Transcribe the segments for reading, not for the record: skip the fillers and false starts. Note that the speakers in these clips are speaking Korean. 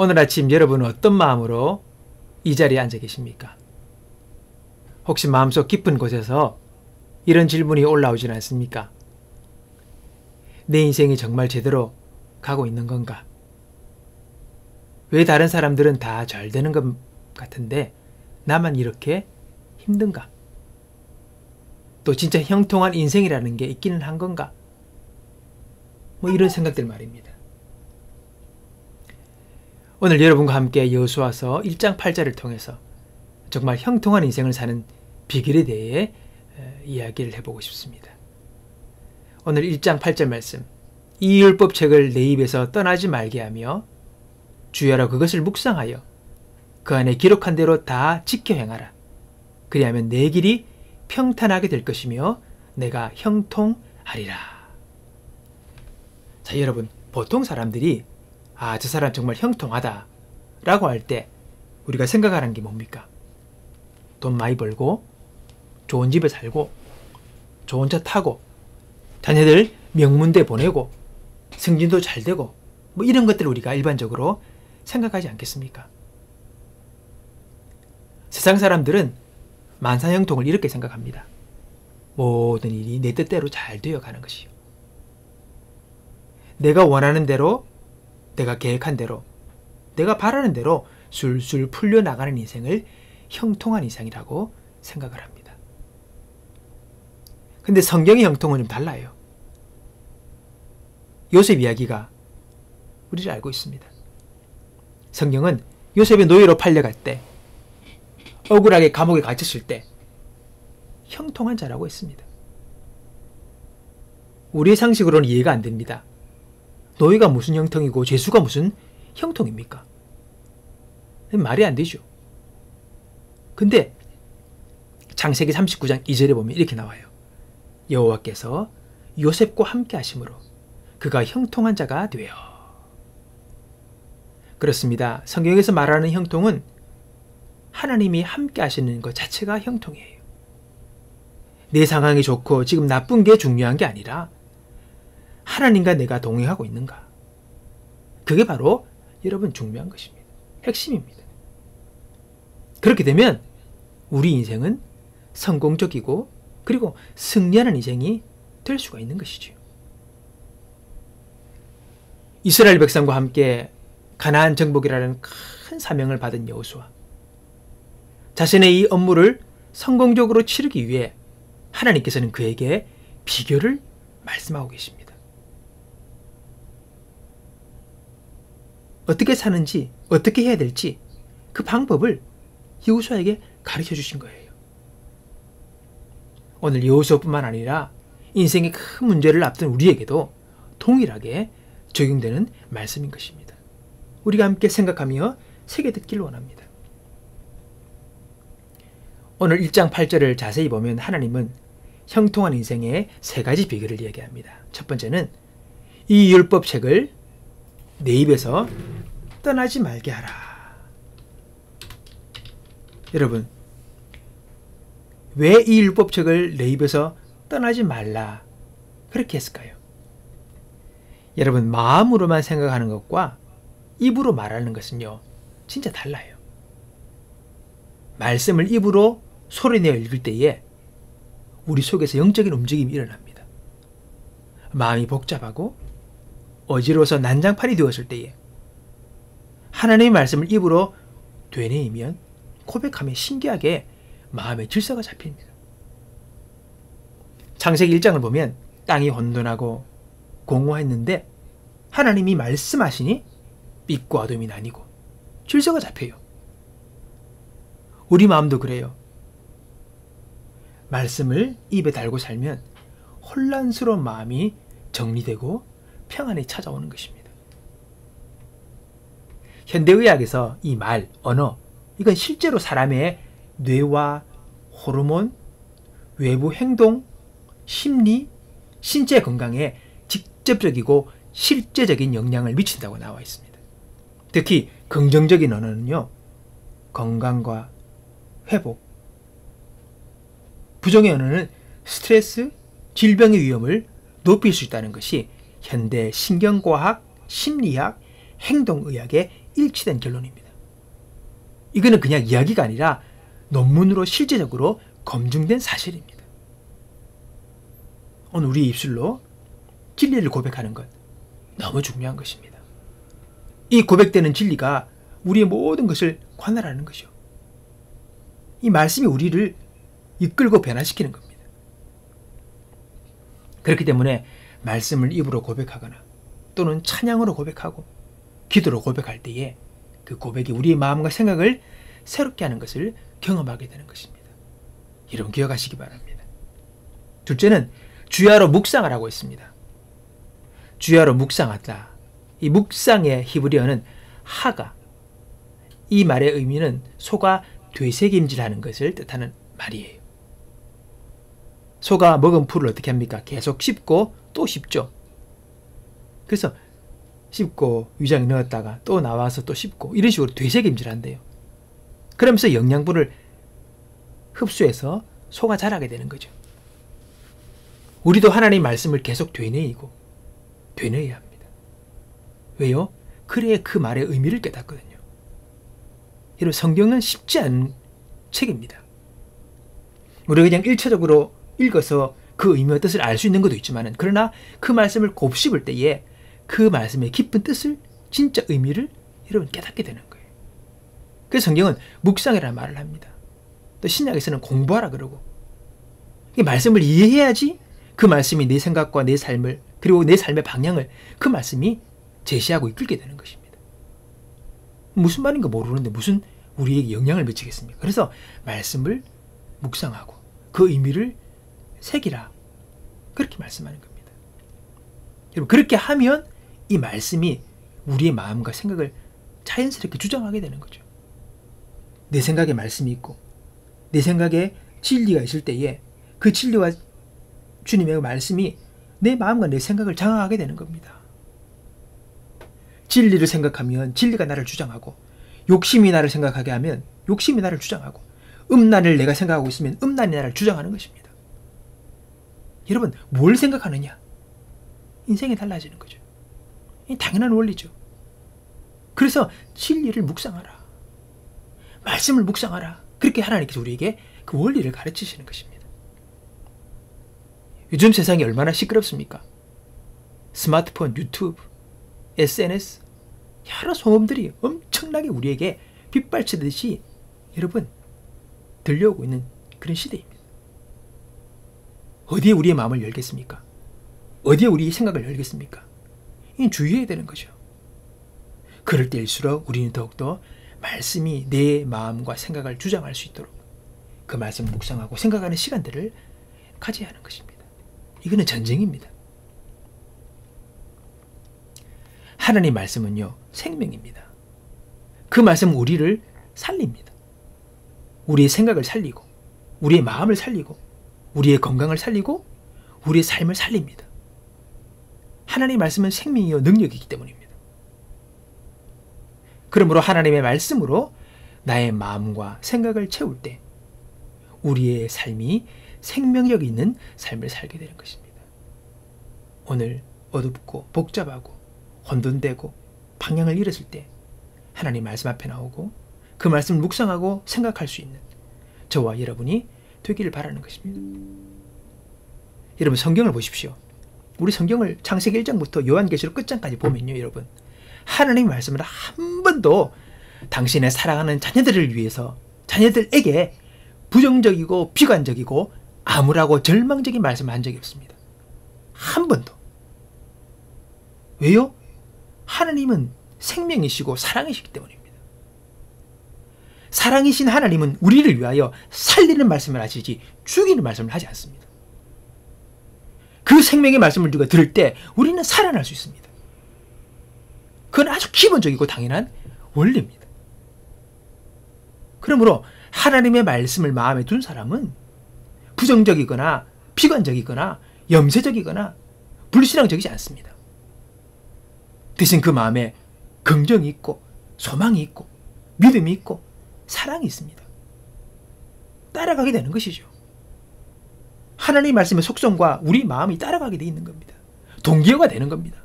오늘 아침 여러분은 어떤 마음으로 이 자리에 앉아 계십니까? 혹시 마음속 깊은 곳에서 이런 질문이 올라오진 않습니까? 내 인생이 정말 제대로 가고 있는 건가? 왜 다른 사람들은 다 잘 되는 것 같은데 나만 이렇게 힘든가? 또 진짜 형통한 인생이라는 게 있기는 한 건가? 뭐 이런 생각들 말입니다. 오늘 여러분과 함께 여호수아서 1장 8절을 통해서 정말 형통한 인생을 사는 비결에 대해 이야기를 해보고 싶습니다. 오늘 1장 8절 말씀, 이 율법책을 내 입에서 떠나지 말게 하며 주야로 그것을 묵상하여 그 안에 기록한 대로 다 지켜 행하라. 그리하면 내 길이 평탄하게 될 것이며 내가 형통하리라. 자, 여러분, 보통 사람들이 저 사람 정말 형통하다 라고 할 때 우리가 생각하는 게 뭡니까? 돈 많이 벌고 좋은 집에 살고 좋은 차 타고 자녀들 명문대 보내고 승진도 잘 되고 뭐 이런 것들을 우리가 일반적으로 생각하지 않겠습니까? 세상 사람들은 만사형통을 이렇게 생각합니다. 모든 일이 내 뜻대로 잘 되어가는 것이요. 내가 원하는 대로, 내가 계획한 대로, 내가 바라는 대로 술술 풀려나가는 인생을 형통한 인생이라고 생각을 합니다. 근데 성경의 형통은 좀 달라요. 요셉 이야기가 우리를 알고 있습니다. 성경은 요셉이 노예로 팔려갈 때, 억울하게 감옥에 갇혔을 때 형통한 자라고 했습니다. 우리의 상식으로는 이해가 안 됩니다. 노예가 무슨 형통이고 죄수가 무슨 형통입니까? 말이 안 되죠. 근데 창세기 39장 2절에 보면 이렇게 나와요. 여호와께서 요셉과 함께 하심으로 그가 형통한 자가 되어. 그렇습니다. 성경에서 말하는 형통은 하나님이 함께 하시는 것 자체가 형통이에요. 내 상황이 좋고 지금 나쁜 게 중요한 게 아니라 하나님과 내가 동행하고 있는가. 그게 바로 여러분 중요한 것입니다. 핵심입니다. 그렇게 되면 우리 인생은 성공적이고 그리고 승리하는 인생이 될 수가 있는 것이죠. 이스라엘 백성과 함께 가나안 정복이라는 큰 사명을 받은 여호수아. 자신의 이 업무를 성공적으로 치르기 위해 하나님께서는 그에게 비결을 말씀하고 계십니다. 어떻게 사는지, 어떻게 해야 될지 그 방법을 여호수아에게 가르쳐 주신 거예요. 오늘 여호수아뿐만 아니라 인생의 큰 문제를 앞둔 우리에게도 동일하게 적용되는 말씀인 것입니다. 우리가 함께 생각하며 새겨 듣기를 원합니다. 오늘 1장 8절을 자세히 보면 하나님은 형통한 인생의 세 가지 비결을 이야기합니다. 첫 번째는 이 율법책을 내 입에서 떠나지 말게 하라. 여러분, 왜 이 율법책을 내 입에서 떠나지 말라 그렇게 했을까요? 여러분, 마음으로만 생각하는 것과 입으로 말하는 것은요 진짜 달라요. 말씀을 입으로 소리내어 읽을 때에 우리 속에서 영적인 움직임이 일어납니다. 마음이 복잡하고 어지러워서 난장판이 되었을 때에 하나님의 말씀을 입으로 되뇌이면 고백하면 신기하게 마음의 질서가 잡힙니다. 창세기 1장을 보면 땅이 혼돈하고 공허했는데 하나님이 말씀하시니 빛과 어둠이 나뉘고 질서가 잡혀요. 우리 마음도 그래요. 말씀을 입에 달고 살면 혼란스러운 마음이 정리되고 평안이 찾아오는 것입니다. 현대의학에서 이 말, 언어, 이건 실제로 사람의 뇌와 호르몬, 외부 행동, 심리, 신체 건강에 직접적이고 실제적인 영향을 미친다고 나와 있습니다. 특히 긍정적인 언어는요, 건강과 회복, 부정의 언어는 스트레스, 질병의 위험을 높일 수 있다는 것이 현대 신경과학, 심리학, 행동의학의 일치된 결론입니다. 이거는 그냥 이야기가 아니라 논문으로 실제적으로 검증된 사실입니다. 오늘 우리 입술로 진리를 고백하는 것 너무 중요한 것입니다. 이 고백되는 진리가 우리의 모든 것을 관할하는 것이요. 이 말씀이 우리를 이끌고 변화시키는 겁니다. 그렇기 때문에 말씀을 입으로 고백하거나 또는 찬양으로 고백하고 기도로 고백할 때에 그 고백이 우리의 마음과 생각을 새롭게 하는 것을 경험하게 되는 것입니다. 여러분 기억하시기 바랍니다. 둘째는 주야로 묵상을 하고 있습니다. 주야로 묵상하다. 이 묵상의 히브리어는 하가. 이 말의 의미는 소가 되새김질하는 것을 뜻하는 말이에요. 소가 먹은 풀을 어떻게 합니까? 계속 씹고 또 씹죠. 그래서 씹고 위장에 넣었다가 또 나와서 또 씹고 이런 식으로 되새김질한대요. 그러면서 영양분을 흡수해서 소가 자라게 되는 거죠. 우리도 하나님 말씀을 계속 되뇌이고 되뇌어야 합니다. 왜요? 그래야 그 말의 의미를 깨닫거든요. 여러분 성경은 쉽지 않은 책입니다. 우리가 그냥 1차적으로 읽어서 그 의미의 뜻을 알 수 있는 것도 있지만 그러나 그 말씀을 곱씹을 때에 그 말씀의 깊은 뜻을 진짜 의미를 여러분 깨닫게 되는 거예요. 그래서 성경은 묵상이라는 말을 합니다. 또 신약에서는 공부하라 그러고 이 말씀을 이해해야지 그 말씀이 내 생각과 내 삶을 그리고 내 삶의 방향을 그 말씀이 제시하고 이끌게 되는 것입니다. 무슨 말인가 모르는데 무슨 우리에게 영향을 미치겠습니까? 그래서 말씀을 묵상하고 그 의미를 새기라 그렇게 말씀하는 겁니다. 여러분 그렇게 하면 이 말씀이 우리의 마음과 생각을 자연스럽게 주장하게 되는 거죠. 내 생각에 말씀이 있고 내 생각에 진리가 있을 때에 그 진리와 주님의 말씀이 내 마음과 내 생각을 장악하게 되는 겁니다. 진리를 생각하면 진리가 나를 주장하고 욕심이 나를 생각하게 하면 욕심이 나를 주장하고 음란을 내가 생각하고 있으면 음란이 나를 주장하는 것입니다. 여러분 뭘 생각하느냐? 인생이 달라지는 거죠. 이 당연한 원리죠. 그래서 진리를 묵상하라. 말씀을 묵상하라. 그렇게 하나님께서 우리에게 그 원리를 가르치시는 것입니다. 요즘 세상이 얼마나 시끄럽습니까? 스마트폰, 유튜브, SNS 여러 소음들이 엄청나게 우리에게 빗발치듯이 여러분 들려오고 있는 그런 시대입니다. 어디에 우리의 마음을 열겠습니까? 어디에 우리의 생각을 열겠습니까? 이 주의해야 되는 거죠. 그럴 때일수록 우리는 더욱더 말씀이 내 마음과 생각을 주장할 수 있도록 그 말씀을 묵상하고 생각하는 시간들을 가져야 하는 것입니다. 이거는 전쟁입니다. 하나님 말씀은요 생명입니다. 그 말씀은 우리를 살립니다. 우리의 생각을 살리고 우리의 마음을 살리고 우리의 건강을 살리고 우리의 삶을 살립니다. 하나님의 말씀은 생명이요 능력이기 때문입니다. 그러므로 하나님의 말씀으로 나의 마음과 생각을 채울 때 우리의 삶이 생명력 있는 삶을 살게 되는 것입니다. 오늘 어둡고 복잡하고 혼돈되고 방향을 잃었을 때 하나님 말씀 앞에 나오고 그 말씀을 묵상하고 생각할 수 있는 저와 여러분이 되기를 바라는 것입니다. 여러분 성경을 보십시오. 우리 성경을 창세기 1장부터 요한계시록 끝장까지 보면요 여러분 하나님의 말씀을 한 번도 당신의 사랑하는 자녀들을 위해서 자녀들에게 부정적이고 비관적이고 암울하고 절망적인 말씀을 한 적이 없습니다. 한 번도. 왜요? 하나님은 생명이시고 사랑이시기 때문입니다. 사랑이신 하나님은 우리를 위하여 살리는 말씀을 하시지 죽이는 말씀을 하지 않습니다. 그 생명의 말씀을 우리가 들을 때 우리는 살아날 수 있습니다. 그건 아주 기본적이고 당연한 원리입니다. 그러므로 하나님의 말씀을 마음에 둔 사람은 부정적이거나 비관적이거나 염세적이거나 불신앙적이지 않습니다. 대신 그 마음에 긍정이 있고 소망이 있고 믿음이 있고 사랑이 있습니다. 따라가게 되는 것이죠. 하나님의 말씀의 속성과 우리 마음이 따라가게 돼 있는 겁니다. 동기화가 되는 겁니다.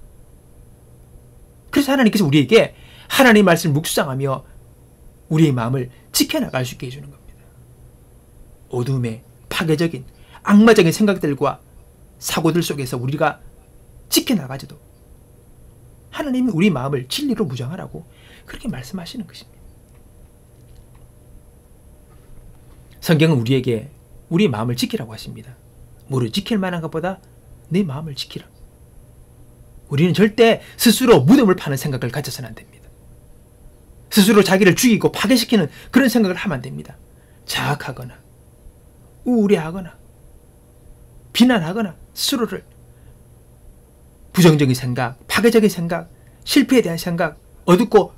그래서 그래서 하나님께서 우리에게 하나님의 말씀을 묵상하며 우리의 마음을 지켜나갈 수 있게 해주는 겁니다. 어둠의 파괴적인 악마적인 생각들과 사고들 속에서 우리가 지켜나가지도 하나님이 우리 마음을 진리로 무장하라고 그렇게 말씀하시는 것입니다. 성경은 우리에게 우리 마음을 지키라고 하십니다. 뭐를 지킬 만한 것보다 내 마음을 지키라. 우리는 절대 스스로 무덤을 파는 생각을 가져서는 안 됩니다. 스스로 자기를 죽이고 파괴시키는 그런 생각을 하면 안 됩니다. 자학하거나 우울해하거나 비난하거나 스스로를 부정적인 생각, 파괴적인 생각, 실패에 대한 생각, 어둡고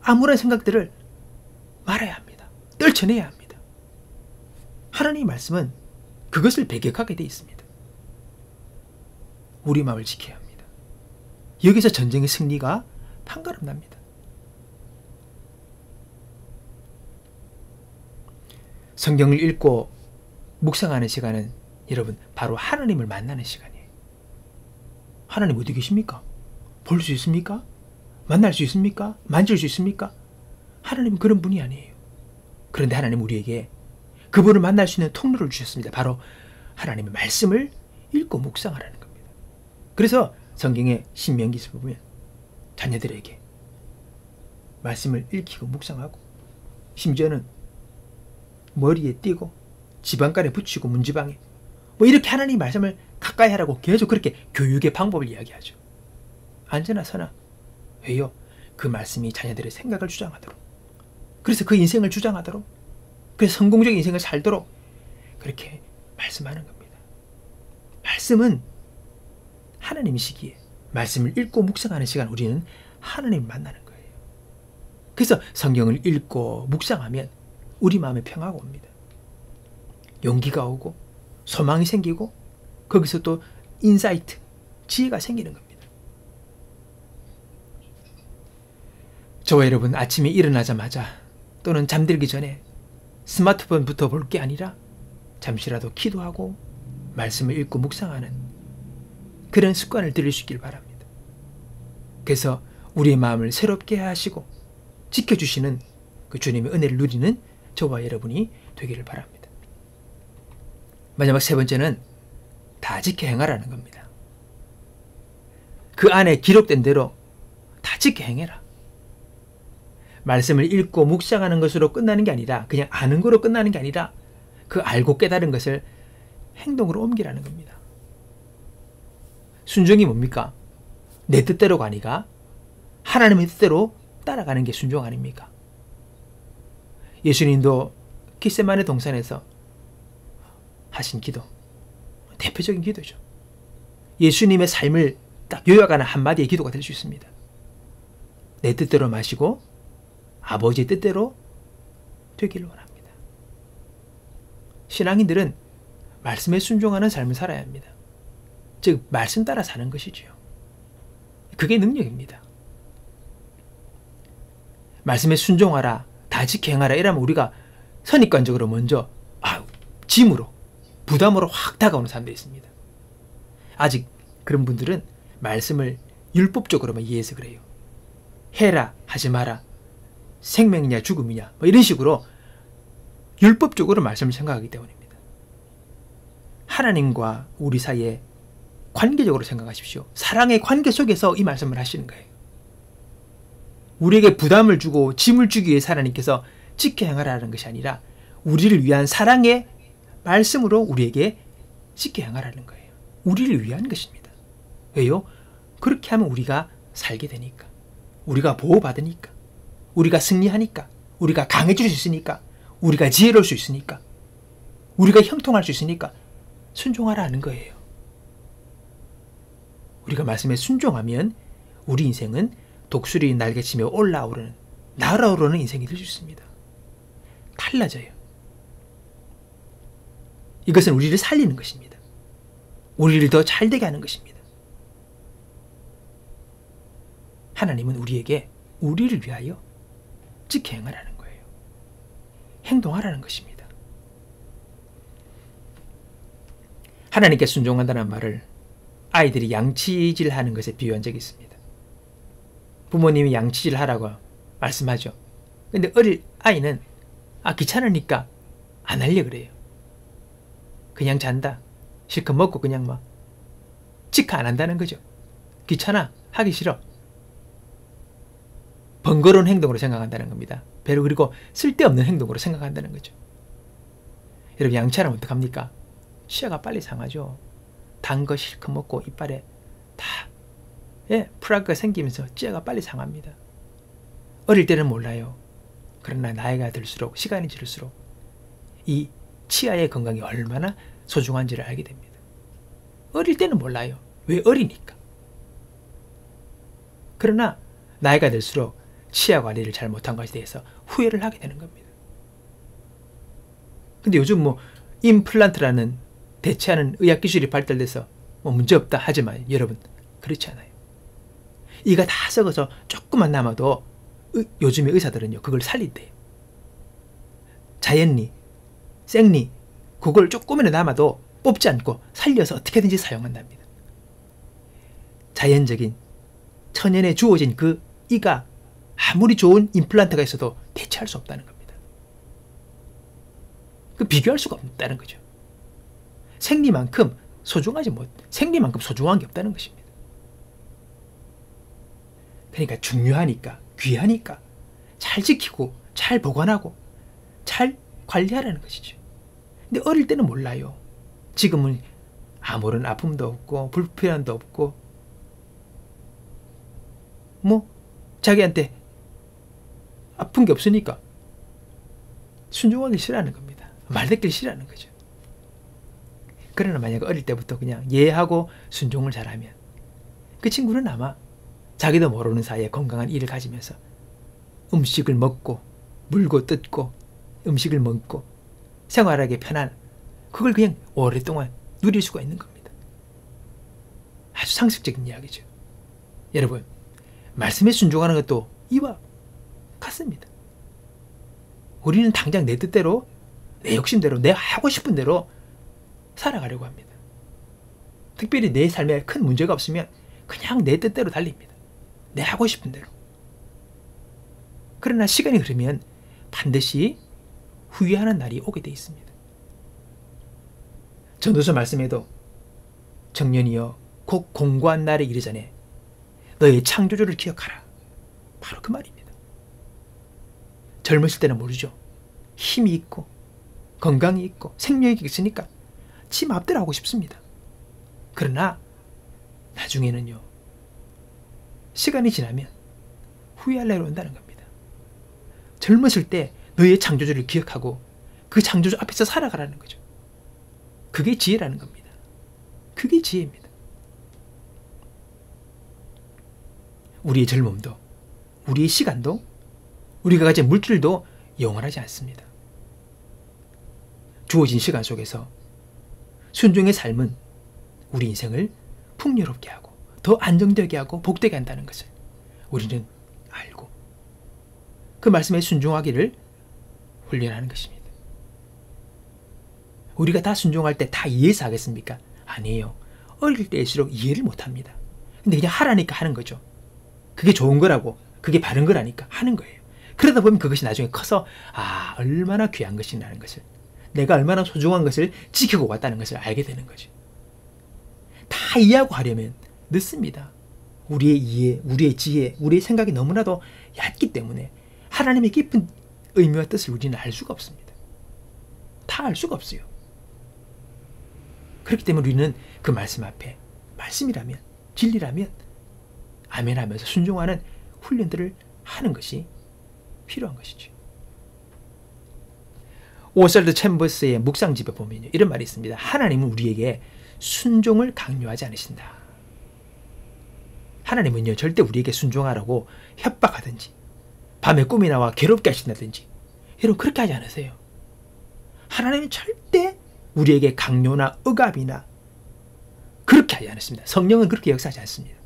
아무런 생각들을 말아야 합니다. 떨쳐내야 합니다. 하나님의 말씀은 그것을 배격하게 되어 있습니다. 우리 마음을 지켜야 합니다. 여기서 전쟁의 승리가 판가름 납니다. 성경을 읽고 묵상하는 시간은 여러분 바로 하나님을 만나는 시간이에요. 하나님 어디 계십니까? 볼 수 있습니까? 만날 수 있습니까? 만질 수 있습니까? 하나님은 그런 분이 아니에요. 그런데 하나님 우리에게 그분을 만날 수 있는 통로를 주셨습니다. 바로 하나님의 말씀을 읽고 묵상하라는 겁니다. 그래서 성경의 신명기에서 보면 자녀들에게 말씀을 읽히고 묵상하고 심지어는 머리에 띄고 지방간에 붙이고 문지방에 뭐 이렇게 하나님 말씀을 가까이 하라고 계속 그렇게 교육의 방법을 이야기하죠. 앉으나 서나 왜요? 그 말씀이 자녀들의 생각을 주장하도록, 그래서 그 인생을 주장하도록, 그래서 성공적인 인생을 살도록 그렇게 말씀하는 겁니다. 말씀은 하나님이시기에 말씀을 읽고 묵상하는 시간 우리는 하나님을 만나는 거예요. 그래서 성경을 읽고 묵상하면 우리 마음에 평화가 옵니다. 용기가 오고 소망이 생기고 거기서 또 인사이트, 지혜가 생기는 겁니다. 저와 여러분 아침에 일어나자마자 또는 잠들기 전에 스마트폰부터 볼 게 아니라 잠시라도 기도하고 말씀을 읽고 묵상하는 그런 습관을 들일 수 있길 바랍니다. 그래서 우리의 마음을 새롭게 하시고 지켜주시는 그 주님의 은혜를 누리는 저와 여러분이 되기를 바랍니다. 마지막 세 번째는 다 지켜 행하라는 겁니다. 그 안에 기록된 대로 다 지켜 행해라. 말씀을 읽고 묵상하는 것으로 끝나는 게 아니라 그냥 아는 거로 끝나는 게 아니라 그 알고 깨달은 것을 행동으로 옮기라는 겁니다. 순종이 뭡니까? 내 뜻대로가 아니라 하나님의 뜻대로 따라가는 게 순종 아닙니까? 예수님도 겟세마네 동산에서 하신 기도, 대표적인 기도죠. 예수님의 삶을 딱 요약하는 한마디의 기도가 될 수 있습니다. 내 뜻대로 마시고 아버지의 뜻대로 되기를 원합니다. 신앙인들은 말씀에 순종하는 삶을 살아야 합니다. 즉 말씀 따라 사는 것이지요. 그게 능력입니다. 말씀에 순종하라, 다 지켜 행하라 이러면 우리가 선입관적으로 먼저 짐으로, 부담으로 확 다가오는 사람들이 있습니다. 아직 그런 분들은 말씀을 율법적으로만 이해해서 그래요. 해라, 하지 마라, 생명이냐 죽음이냐 뭐 이런 식으로 율법적으로 말씀을 생각하기 때문입니다. 하나님과 우리 사이에 관계적으로 생각하십시오. 사랑의 관계 속에서 이 말씀을 하시는 거예요. 우리에게 부담을 주고 짐을 주기 위해서 하나님께서 지켜 행하라는 것이 아니라 우리를 위한 사랑의 말씀으로 우리에게 지켜 행하라는 거예요. 우리를 위한 것입니다. 왜요? 그렇게 하면 우리가 살게 되니까, 우리가 보호받으니까, 우리가 승리하니까, 우리가 강해질 수 있으니까, 우리가 지혜로울 수 있으니까, 우리가 형통할 수 있으니까 순종하라는 거예요. 우리가 말씀에 순종하면 우리 인생은 독수리 날개치며 올라오르는, 날아오르는 인생이 될 수 있습니다. 달라져요. 이것은 우리를 살리는 것입니다. 우리를 더 잘되게 하는 것입니다. 하나님은 우리에게 우리를 위하여 지켜 행하라는 거예요. 행동하라는 것입니다. 하나님께 순종한다는 말을 아이들이 양치질하는 것에 비유한 적이 있습니다. 부모님이 양치질 하라고 말씀하죠. 근데 어릴 아이는 귀찮으니까 안 하려 그래요. 그냥 잔다. 실컷 먹고 그냥 막 치카 안 한다는 거죠. 귀찮아. 하기 싫어. 번거로운 행동으로 생각한다는 겁니다. 그리고 쓸데없는 행동으로 생각한다는 거죠. 여러분, 양치하면 어떡합니까? 치아가 빨리 상하죠. 단 거 실컷 먹고 이빨에 다 플라그가 생기면서 치아가 빨리 상합니다. 어릴 때는 몰라요. 그러나 나이가 들수록, 시간이 지를수록 이 치아의 건강이 얼마나 소중한지를 알게 됩니다. 어릴 때는 몰라요. 왜? 어리니까. 그러나 나이가 들수록 치아 관리를 잘 못한 것에 대해서 후회를 하게 되는 겁니다. 근데 요즘 임플란트라는 대체하는 의학기술이 발달돼서 문제없다 하지만 여러분, 그렇지 않아요. 이가 다 썩어서 조금만 남아도 요즘의 의사들은요, 그걸 살린대요. 자연리, 생리, 그걸 조금이나 남아도 뽑지 않고 살려서 어떻게든지 사용한답니다. 자연적인 천연에 주어진 그 이가 아무리 좋은 임플란트가 있어도 대체할 수 없다는 겁니다. 비교할 수가 없다는 거죠. 생리만큼 생리만큼 소중한 게 없다는 것입니다. 그러니까 중요하니까, 귀하니까 잘 지키고 잘 보관하고 잘 관리하라는 것이죠. 근데 어릴 때는 몰라요. 지금은 아무런 아픔도 없고 불편함도 없고 자기한테 아픈 게 없으니까 순종하기 싫어하는 겁니다. 말 듣기 싫어하는 거죠. 그러나 만약 어릴 때부터 그냥 예하고 순종을 잘하면 그 친구는 아마 자기도 모르는 사이에 건강한 이를 가지면서 음식을 먹고 물고 뜯고 음식을 먹고 생활하기 편한 그걸 그냥 오랫동안 누릴 수가 있는 겁니다. 아주 상식적인 이야기죠. 여러분, 말씀에 순종하는 것도 이와 같습니다. 우리는 당장 내 뜻대로, 내 욕심대로, 내 하고 싶은 대로 살아가려고 합니다. 특별히 내 삶에 큰 문제가 없으면 그냥 내 뜻대로 달립니다. 내 하고 싶은 대로. 그러나 시간이 흐르면 반드시 후회하는 날이 오게 돼 있습니다. 전도서 말씀에도 청년이여 곧 공고한 날에 이르 전에 너의 창조주를 기억하라. 바로 그 말입니다. 젊으실 때는 모르죠. 힘이 있고 건강이 있고 생명력이 있으니까 지 맘대로 하고 싶습니다. 그러나 나중에는요, 시간이 지나면 후회할 날이 온다는 겁니다. 젊으실 때 너의 창조주를 기억하고 그 창조주 앞에서 살아가라는 거죠. 그게 지혜라는 겁니다. 그게 지혜입니다. 우리의 젊음도, 우리의 시간도, 우리가 가진 물질도 영원하지 않습니다. 주어진 시간 속에서 순종의 삶은 우리 인생을 풍요롭게 하고 더 안정되게 하고 복되게 한다는 것을 우리는 알고 그 말씀에 순종하기를 훈련하는 것입니다. 우리가 다 순종할 때 다 이해해서 하겠습니까? 아니에요. 어릴 때일수록 이해를 못합니다. 근데 그냥 하라니까 하는 거죠. 그게 좋은 거라고, 그게 바른 거라니까 하는 거예요. 그러다 보면 그것이 나중에 커서 얼마나 귀한 것이라는 것을, 내가 얼마나 소중한 것을 지키고 왔다는 것을 알게 되는 거죠. 다 이해하고 하려면 늦습니다. 우리의 이해, 우리의 지혜, 우리의 생각이 너무나도 얕기 때문에 하나님의 깊은 의미와 뜻을 우리는 알 수가 없습니다. 다 알 수가 없어요. 그렇기 때문에 우리는 그 말씀 앞에 말씀이라면, 진리라면 아멘하면서 순종하는 훈련들을 하는 것이 필요한 것이죠. 오설드 챔버스의 묵상집에 보면 이런 말이 있습니다. 하나님은 우리에게 순종을 강요하지 않으신다. 하나님은요, 절대 우리에게 순종하라고 협박하든지 밤에 꿈이 나와 괴롭게 하신다든지 여러분 그렇게 하지 않으세요. 하나님은 절대 우리에게 강요나 억압이나 그렇게 하지 않습니다. 성령은 그렇게 역사하지 않습니다.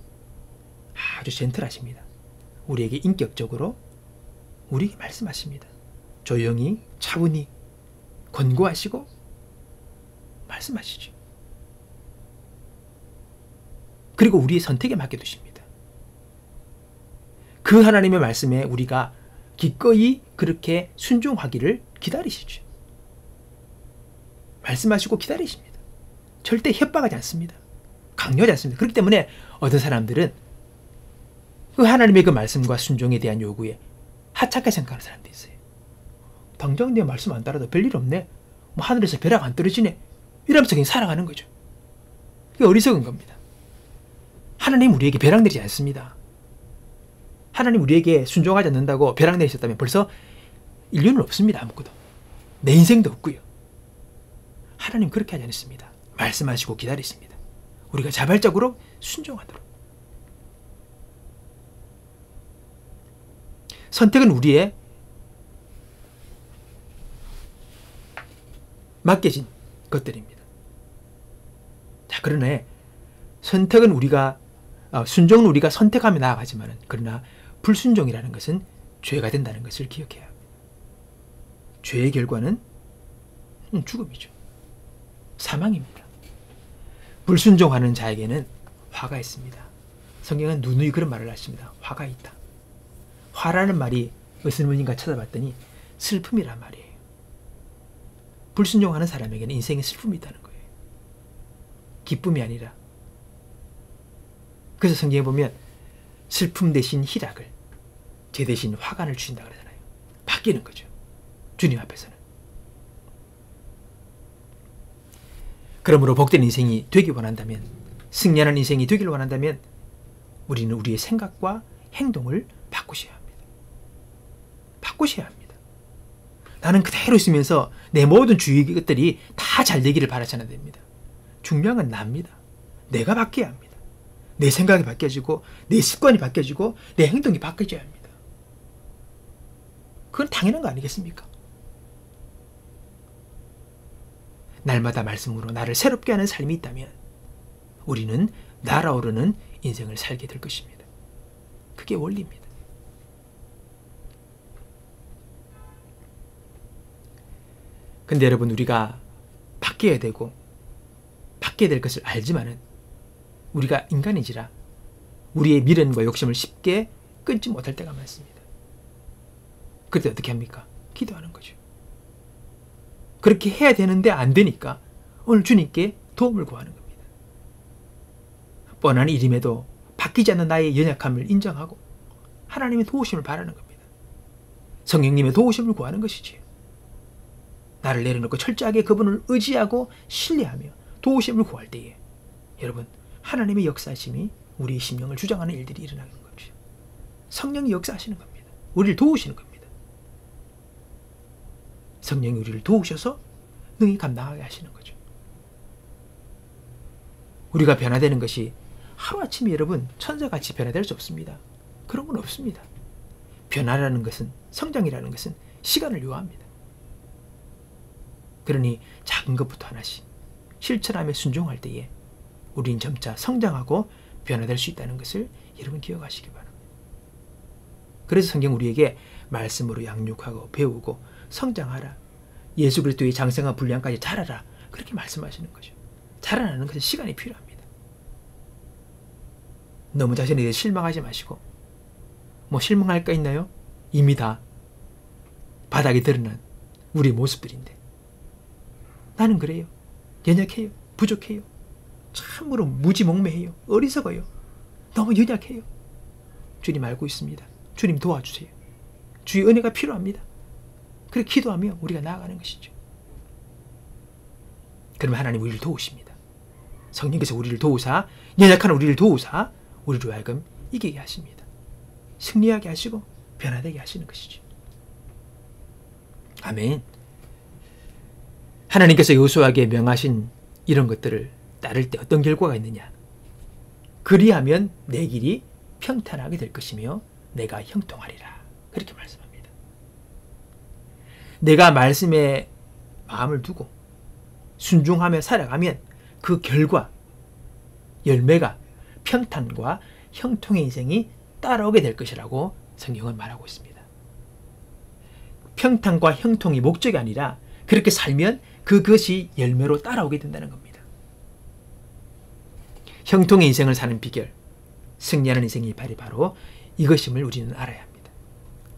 아주 젠틀하십니다. 우리에게 인격적으로 우리에게 말씀하십니다. 조용히 차분히 권고하시고 말씀하시죠. 그리고 우리의 선택에 맡겨두십니다. 그 하나님의 말씀에 우리가 기꺼이 그렇게 순종하기를 기다리시죠. 말씀하시고 기다리십니다. 절대 협박하지 않습니다. 강요하지 않습니다. 그렇기 때문에 어떤 사람들은 그 하나님의 그 말씀과 순종에 대한 요구에 하찮게 생각하는 사람도 있어요. 당장 내 말씀 안 따라도 별일 없네. 뭐 하늘에서 벼락 안 떨어지네. 이러면서 그냥 살아가는 거죠. 그게 어리석은 겁니다. 하나님 우리에게 벼락 내리지 않습니다. 하나님 우리에게 순종하지 않는다고 벼락 내리셨다면 벌써 인류는 없습니다. 아무것도. 내 인생도 없고요. 하나님 그렇게 하지 않습니다. 말씀하시고 기다리십니다. 우리가 자발적으로 순종하도록. 선택은 우리의 맡겨진 것들입니다. 자, 그러네. 선택은 우리가 순종은 우리가 선택하며 나아가지만 그러나 불순종이라는 것은 죄가 된다는 것을 기억해야 합니다. 죄의 결과는 죽음이죠. 사망입니다. 불순종하는 자에게는 화가 있습니다. 성경은 누누이 그런 말을 하십니다. 화가 있다. 화라는 말이 무슨 의미인가 찾아봤더니 슬픔이란 말이에요. 불순종하는 사람에게는 인생에 슬픔이 있다는 거예요. 기쁨이 아니라. 그래서 성경에 보면 슬픔 대신 희락을, 죄 대신 화관을 주신다 그러잖아요. 바뀌는 거죠. 주님 앞에서는. 그러므로 복된 인생이 되기 원한다면, 승리하는 인생이 되기를 원한다면 우리는 우리의 생각과 행동을 바꾸셔야 합니다. 바꾸셔야 합니다. 나는 그대로 있으면서 내 모든 주위 것들이 다 잘 되기를 바라지 않아야 됩니다. 중요한 건 납니다. 내가 바뀌어야 합니다. 내 생각이 바뀌어지고 내 습관이 바뀌어지고 내 행동이 바뀌어져야 합니다. 그건 당연한 거 아니겠습니까? 날마다 말씀으로 나를 새롭게 하는 삶이 있다면 우리는 날아오르는 인생을 살게 될 것입니다. 그게 원리입니다. 근데 여러분, 우리가 바뀌어야 되고 바뀌어야 될 것을 알지만은 우리가 인간이지라 우리의 미련과 욕심을 쉽게 끊지 못할 때가 많습니다. 그때 어떻게 합니까? 기도하는 거죠. 그렇게 해야 되는데 안 되니까 오늘 주님께 도움을 구하는 겁니다. 뻔한 일임에도 바뀌지 않는 나의 연약함을 인정하고 하나님의 도우심을 바라는 겁니다. 성령님의 도우심을 구하는 것이지요. 나를 내려놓고 철저하게 그분을 의지하고 신뢰하며 도우심을 구할 때에 여러분, 하나님의 역사하심이 우리의 심령을 주장하는 일들이 일어나는 거죠. 성령이 역사하시는 겁니다. 우리를 도우시는 겁니다. 성령이 우리를 도우셔서 능히 감당하게 하시는 거죠. 우리가 변화되는 것이 하루아침에 여러분 천사같이 변화될 수 없습니다. 그런 건 없습니다. 변화라는 것은, 성장이라는 것은 시간을 요합니다. 그러니 작은 것부터 하나씩 실천하며 순종할 때에 우리는 점차 성장하고 변화될 수 있다는 것을 여러분 기억하시기 바랍니다. 그래서 성경 우리에게 말씀으로 양육하고 배우고 성장하라. 예수 그리스도의 장성한 분량까지 자라라. 그렇게 말씀하시는 거죠. 자라나는 것은 시간이 필요합니다. 너무 자신에 대해 실망하지 마시고 뭐 실망할 거 있나요? 이미 다 바닥에 드러난 우리 모습들인데 나는 그래요. 연약해요. 부족해요. 참으로 무지몽매해요. 어리석어요. 너무 연약해요. 주님 알고 있습니다. 주님 도와주세요. 주의 은혜가 필요합니다. 그렇게 기도하며 우리가 나아가는 것이죠. 그러면 하나님 우리를 도우십니다. 성령께서 우리를 도우사, 연약한 우리를 도우사 우리로 하여금 이기게 하십니다. 승리하게 하시고 변화되게 하시는 것이죠. 아멘. 하나님께서 여호수아에게 명하신 이런 것들을 따를 때 어떤 결과가 있느냐? 그리하면 내 길이 평탄하게 될 것이며 내가 형통하리라. 그렇게 말씀합니다. 내가 말씀에 마음을 두고 순종하며 살아가면 그 결과, 열매가 평탄과 형통의 인생이 따라오게 될 것이라고 성경은 말하고 있습니다. 평탄과 형통이 목적이 아니라 그렇게 살면 그것이 열매로 따라오게 된다는 겁니다. 형통의 인생을 사는 비결, 승리하는 인생의 발이 바로 이것임을 우리는 알아야 합니다.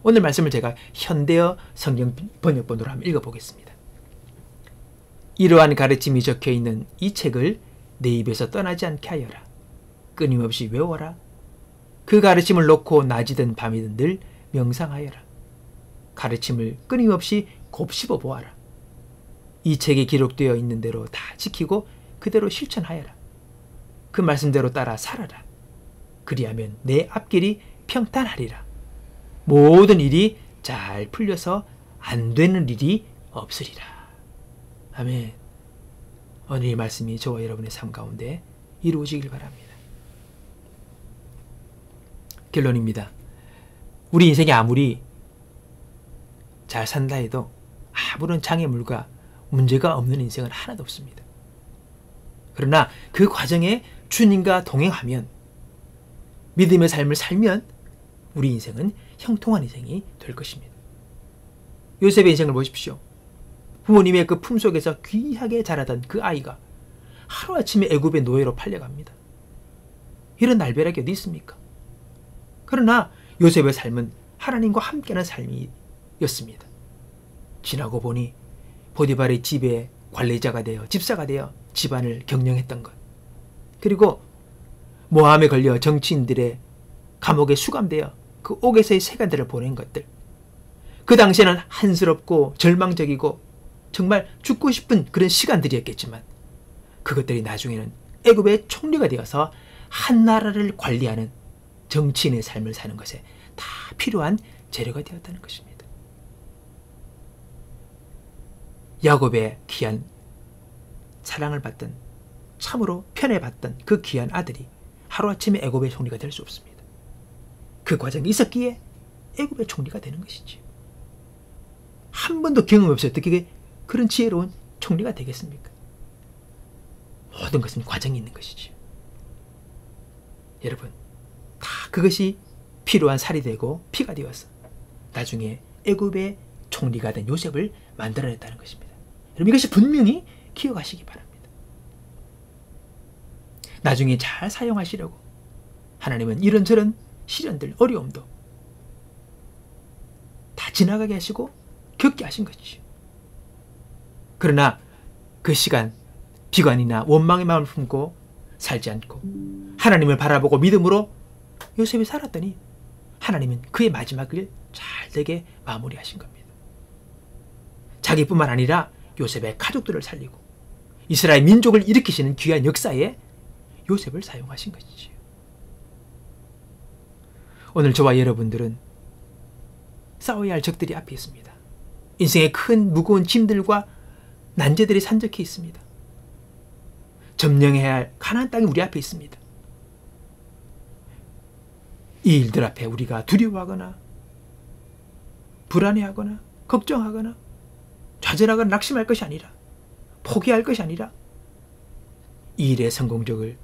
오늘 말씀을 제가 현대어 성경 번역본으로 한번 읽어보겠습니다. 이러한 가르침이 적혀있는 이 책을 내 입에서 떠나지 않게 하여라. 끊임없이 외워라. 그 가르침을 놓고 낮이든 밤이든 늘 명상하여라. 가르침을 끊임없이 곱씹어 보아라. 이 책에 기록되어 있는 대로 다 지키고 그대로 실천하여라. 그 말씀대로 따라 살아라. 그리하면 내 앞길이 평탄하리라. 모든 일이 잘 풀려서 안 되는 일이 없으리라. 아멘. 오늘 이 말씀이 저와 여러분의 삶 가운데 이루어지길 바랍니다. 결론입니다. 우리 인생이 아무리 잘 산다 해도 아무런 장애물과 문제가 없는 인생은 하나도 없습니다. 그러나 그 과정에 주님과 동행하면, 믿음의 삶을 살면 우리 인생은 형통한 인생이 될 것입니다. 요셉의 인생을 보십시오. 부모님의 그 품속에서 귀하게 자라던 그 아이가 하루아침에 애굽의 노예로 팔려갑니다. 이런 날벼락이 어디 있습니까? 그러나 요셉의 삶은 하나님과 함께하는 삶이었습니다. 지나고 보니 보디발의 집에 관리자가 되어 집사가 되어 집안을 경영했던 것, 그리고 모함에 걸려 정치인들의 감옥에 수감되어 그 옥에서의 세간들을 보낸 것들, 그 당시에는 한스럽고 절망적이고 정말 죽고 싶은 그런 시간들이었겠지만 그것들이 나중에는 애굽의 총리가 되어서 한 나라를 관리하는 정치인의 삶을 사는 것에 다 필요한 재료가 되었다는 것입니다. 야곱의 귀한 사랑을 받던, 참으로 편애받던 그 귀한 아들이 하루아침에 애굽의 총리가 될 수 없습니다. 그 과정이 있었기에 애굽의 총리가 되는 것이지. 한 번도 경험 없이 어떻게 그런 지혜로운 총리가 되겠습니까? 모든 것은 과정이 있는 것이지. 여러분, 다 그것이 필요한 살이 되고 피가 되어서 나중에 애굽의 총리가 된 요셉을 만들어냈다는 것입니다. 여러분, 이것이 분명히 기억하시기 바랍니다. 나중에 잘 사용하시려고 하나님은 이런저런 시련들, 어려움도 다 지나가게 하시고 겪게 하신 것이죠. 그러나 그 시간 비관이나 원망의 마음을 품고 살지 않고 하나님을 바라보고 믿음으로 요셉이 살았더니 하나님은 그의 마지막을 잘 되게 마무리하신 겁니다. 자기뿐만 아니라 요셉의 가족들을 살리고 이스라엘 민족을 일으키시는 귀한 역사에 요셉을 사용하신 것이지요. 오늘 저와 여러분들은 싸워야 할 적들이 앞에 있습니다. 인생의 큰 무거운 짐들과 난제들이 산적해 있습니다. 점령해야 할 가나안 땅이 우리 앞에 있습니다. 이 일들 앞에 우리가 두려워하거나 불안해하거나 걱정하거나 좌절하거나 낙심할 것이 아니라, 포기할 것이 아니라 이 일의 성공적을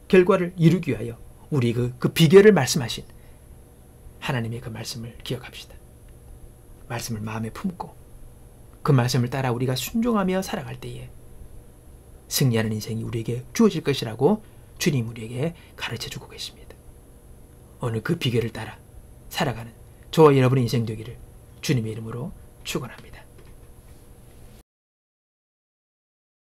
결과를 이루기 위하여 우리 그 비결을 말씀하신 하나님의 그 말씀을 기억합시다. 말씀을 마음에 품고 그 말씀을 따라 우리가 순종하며 살아갈 때에 승리하는 인생이 우리에게 주어질 것이라고 주님 우리에게 가르쳐주고 계십니다. 오늘 그 비결을 따라 살아가는 저와 여러분의 인생 되기를 주님의 이름으로 축원합니다.